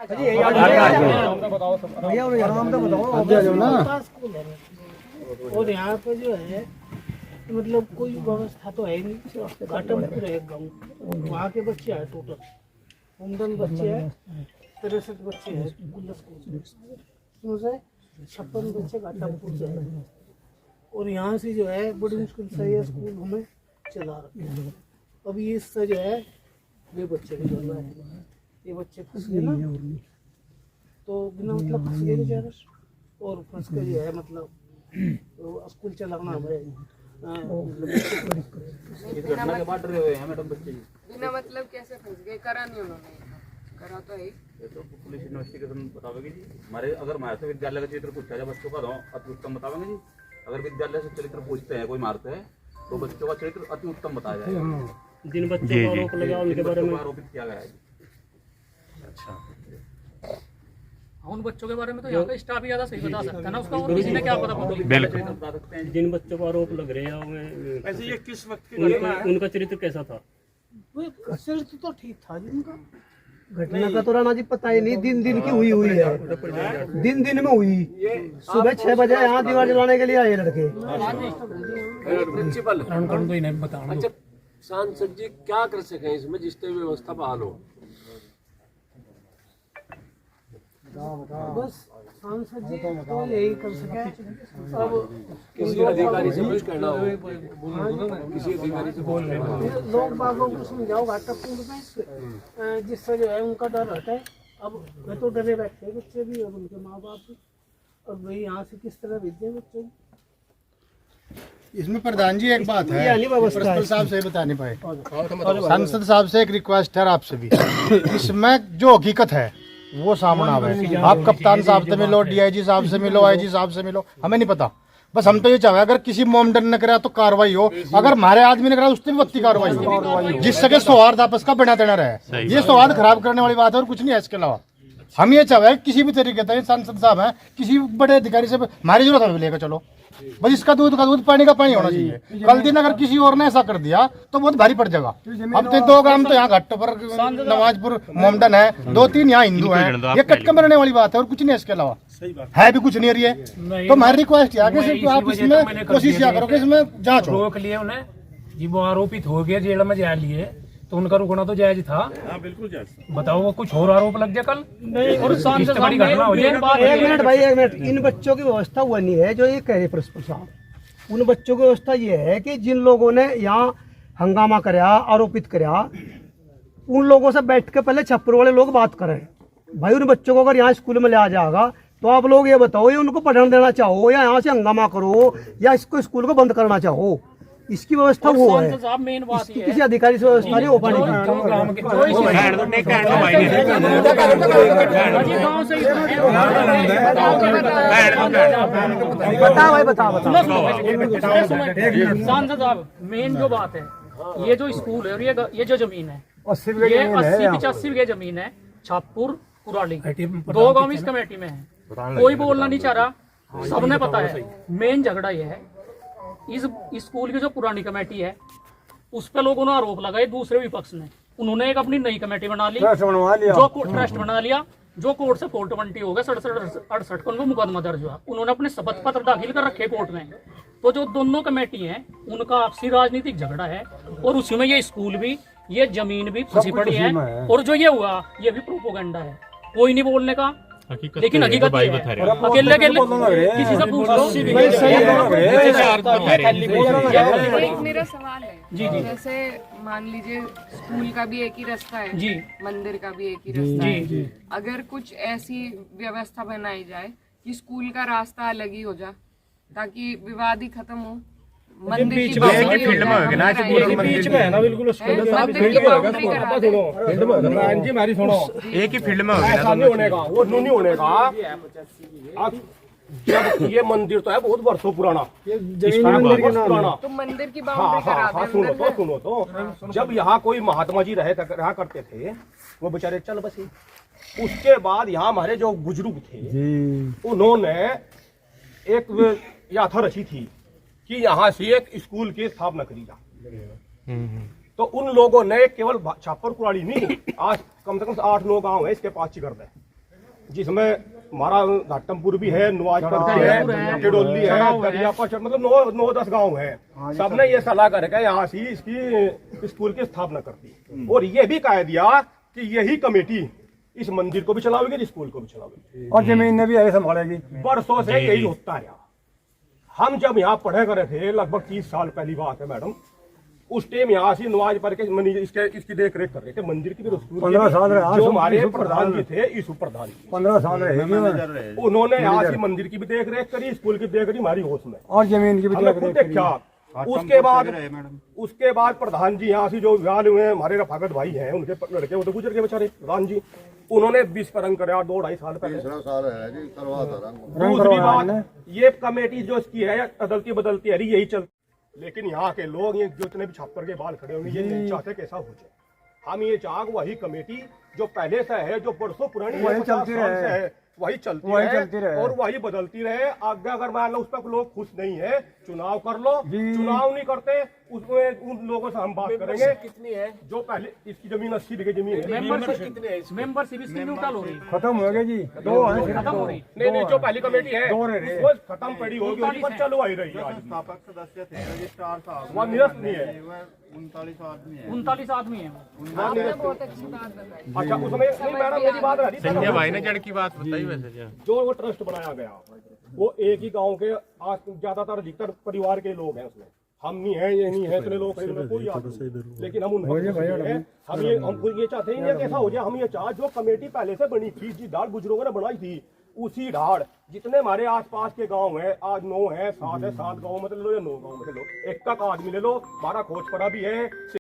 और यहाँ पे जो है मतलब कोई व्यवस्था तो है नहीं। घाटमपुर है एक गाँव, वहाँ के बच्चे हैं टोटल 59 बच्चे हैं, 63 बच्चे हैं उसमें से 56 बच्चे घाटमपुर से हैं। और यहाँ से जो है बोर्डिंग स्कूल सही है, स्कूल हमें चला रखे हैं। अभी इससे जो है ये बच्चे भी चल रहे हैं, ये बच्चे फंस गए ना, तो बिना मतलब फंस गए बेचारे, और फंस के जो है मतलब तो स्कूल चलाना हमें घटना के बाद रहे हुए हैं मैडम बच्चे बिना मतलब कैसे फंस गए, करा नहीं उन्होंने, करा तो है ये तो पुलिस इन्वेस्टिगेशन बतावेगी जी। हमारे अगर महाराष्ट्र विद्यालय का चरित्र पूछा जाए बच्चों का तो अति उत्तम बतावेंगे जी। अगर विद्यालय से चरित्र पूछते हैं कोई मारते हैं तो बच्चों का चरित्र अति उत्तम बताया जाएगा। जिन बच्चों को आरोप लगा उनके बारे में आरोपित किया गया है। अच्छा, उन बच्चों के बारे में तो यहाँ का स्टाफ ही ज्यादा सही बता सकता है ना उसका, और किसी ने क्या पता। जिन बच्चों को आरोप लग रहे हैं ऐसे ये किस वक्त की उनका चरित्र कैसा था? चरित्र तो ठीक था जिनका। घटना का तो राणा जी पता ही नहीं, दिन दिन की हुई है, दिन दिन में हुई। सुबह 6 बजे यहाँ दीवार जलाने के लिए आए लड़के। प्रिंसिपल अच्छा सांसद जी क्या कर सके इसमें जिससे व्यवस्था बहाल हो? बस सांसद जी तो यही कर सके। अब किसी अधिकारी से कुछ कहना हो, किसी अधिकारी से बोल रहे लोग बागों को समझाओ घाटापुर में, जिससे जो है उनका डर हटा है। अब वे तो डरे बैठे बच्चे भी और उनके माँ बाप भी। अब वही यहाँ से किस तरह भेजे बच्चे? इसमें प्रधान जी एक बात है, प्रिंसिपल साहब से बता नहीं पाए, सांसद साहब से एक रिक्वेस्ट है आपसे भी, इसमें जो हकीकत है वो सामने आवे। आप कप्तान साहब से मिलो, डीआईजी साहब से मिलो, आईजी साहब से मिलो, हमें नहीं पता। बस हम तो ये चाहे अगर किसी मोमडन ने करा तो कार्रवाई हो, अगर हमारे आदमी ने करा उससे भी वक्ती कार्रवाई हो, जिससे सौहार्द आपस का बना देना रहे। ये सौहार्द खराब करने वाली बात है और कुछ नहीं है इसके अलावा। हम ये चाहे किसी भी तरीके से सांसद साहब हैं, किसी बड़े अधिकारी से हमारी जरूरत है लेकर चलो, बस इसका दूध का दूध पानी का पानी होना चाहिए। कल दिन अगर किसी और ने ऐसा कर दिया तो बहुत भारी पड़ जाएगा। अब तो 2 ग्राम तो यहाँ घाट पर नवाजपुर मोमडन है, 2-3 यहाँ हिंदू हैं, ये कटके मरने वाली बात है और कुछ नहीं है इसके अलावा, है भी कुछ नहीं रही है। तो हमारी रिक्वेस्ट है आप इसमें कोशिश क्या करो कि इसमें जांच हो। रोक लिए उन्हें जी, वो आरोपित हो गया, जेल में जा लिए तो उनका रुकना तो जायज था। बिल्कुल जायज। बताओ वो कुछ और आरोप लग गया कल नहीं, और बड़ी घटना हो जाए। एक मिनट भाई, एक मिनट। इन बच्चों की व्यवस्था हुआ नहीं है जो ये कह रहे प्रिंसिपल साहब। उन बच्चों की व्यवस्था ये है कि जिन लोगों ने यहाँ हंगामा कराया, आरोपित कराया, उन लोगों से बैठ के पहले छप्पर वाले लोग बात करें। भाई उन बच्चों को अगर यहाँ स्कूल में लिया जाएगा तो आप लोग ये बताओ, ये उनको पढ़ने देना चाहो या यहाँ से हंगामा करो या इसको स्कूल को बंद करना चाहो, इसकी व्यवस्था वो है। इसकी किसी अधिकारी से व्यवस्था नहीं हो पानी। बता भाई, बता सांसद साहब, मेन जो बात है, ये जो स्कूल है और ये जो जमीन है, ये 80-85 बीघे जमीन है, छापुर कुराली 2 गांव इस कमेटी में है। कोई बोलना नहीं चाह रहा, सबने पता है। मेन झगड़ा ये है, इस स्कूल की जो पुरानी कमेटी है उस पे लोगों ने आरोप लगाए, दूसरे विपक्ष ने। उन्होंने एक अपनी नई कमेटी बना ली, जो ट्रस्ट बना लिया, जो कोर्ट से 420 हो गया, 67-68 को उनको मुकदमा दर्ज हुआ। उन्होंने अपने शपथ पत्र दाखिल कर रखे कोर्ट में। तो जो दोनों कमेटी हैं उनका आपसी राजनीतिक झगड़ा है, और उसी में ये स्कूल भी, ये जमीन भी फंसी पड़ी है, और जो ये हुआ ये भी प्रोपोगंडा है। कोई नहीं बोलने का, लेकिन हकीकत अकेले किसी से पूछ लो। मेरा सवाल है जी, जैसे मान लीजिए स्कूल का भी एक ही रास्ता है जी, मंदिर का भी एक ही रास्ता है जी। अगर कुछ ऐसी व्यवस्था बनाई जाए कि स्कूल का रास्ता अलग ही हो जाए ताकि विवाद ही खत्म हो, मंदिर की फील्ड में होगा ना, बीच में है ना, बिल्कुल जी हमारी सुनो, एक ही फील्ड में होगा, ऐसा नहीं होने का, वो नहीं होने का। जब ये मंदिर तो है बहुत वर्षों पुराना, पुराना, तो मंदिर की बाउंड्री करा दे। सुनो तो जब यहाँ कोई महात्मा जी रहा करते थे, वो बेचारे चल बसे। उसके बाद यहाँ हमारे जो बुजुर्ग थे उन्होंने एक यात्रा रची थी कि यहाँ से एक स्कूल की स्थापना करी जा। तो उन लोगों ने केवल छापर कुराड़ी नहीं, आज कम से कम 8-9 गांव है इसके पास कर दे। जिसमें हमारा घाटमपुर भी है, नवाजपुर भी है, टिडोली है, दरियापा, मतलब 9-10 गांव है। सबने ये सलाह करके यहाँ से इसकी स्कूल की स्थापना कर दी और ये भी कह दिया कि यही कमेटी इस मंदिर को भी चलावेगी, स्कूल को भी चलावेगी और जमीन ने भी यही संभालेगी। बरसों से यही होता रहा। हम जब यहाँ पढ़े करे थे, लगभग 30 साल पहली बात है मैडम, उस टाइम यहाँ से नवाज पर के इसकी देख रेख कर रहे थे, मंदिर की भी, 15 साल रहे जो हमारे प्रधान जी थे, ईसु प्रधान जी, 15 साल रहेगी। उन्होंने यहाँ से मंदिर की भी देख रेख करी, स्कूल की देख रही हमारी होश में, और जमीन की भी हमने खुद देखा। उसके बाद प्रधान जी यहाँ से जो विवाह हुए हमारे रफाकत भाई हैं, उनके लड़के वो तो गुजर गए बेचारे प्रधान जी, उन्होंने विष का रंग कराया 2-2.5 साल पहले। दूसरी बात, ये कमेटी जो इसकी है अदलती बदलती है यही चल, लेकिन यहाँ के लोग ये जितने भी छप्पर के बाल खड़े होंगे ये नहीं चाहते कैसा हो जाए। हम ये चाह वही कमेटी जो पहले से है, जो बरसों पुरानी है, 50 साल से है, वही चलती रहे और वही बदलती रहे। आगे अगर मान लो उस पर लोग खुश नहीं है, चुनाव कर लो, चुनाव नहीं करते उसमें उन लोगों से हम बात करेंगे। कितनी है? जो पहले इसकी जमीन 80 बीघे जमीन है, मेंबरशिप इसकी न्यूट्रल हो रही, खत्म हो गई जी, 2 हैं, खत्म हो रही। नहीं जो पहली कमेटी है वो खत्म पड़ी होगी, पर चलो आई रही है। स्थापक सदस्य थे रजिस्ट्रार साहब, वहाँ निरस्त नहीं है, 39 आदमी है। 39 आदमी है। आपने बहुत अच्छी बात बताई। अच्छा उसमें नहीं मैडम मेरी बात रही संजय भाई ने जड़ की बात बताई वैसे जो वो ट्रस्ट बनाया गया वो एक ही गांव के ज्यादातर अधिकतर परिवार के लोग हैं उसमें, हम नहीं है, ये नहीं है, इतने लोग कोई याद नहीं। लेकिन हम हम ये चाहते ही नहीं कैसा हो जाए। हम ये चाह जो कमेटी पहले से बनी थी, जी ढाल बुजुर्गों ने बनाई थी, उसी ढाल जितने हमारे आसपास के गांव हैं, आज 9 है, 7 है, 7 गाँव में ले लो या 9 गाँव में ले लो, एक आदमी ले लो, 12 खोज पड़ा भी है।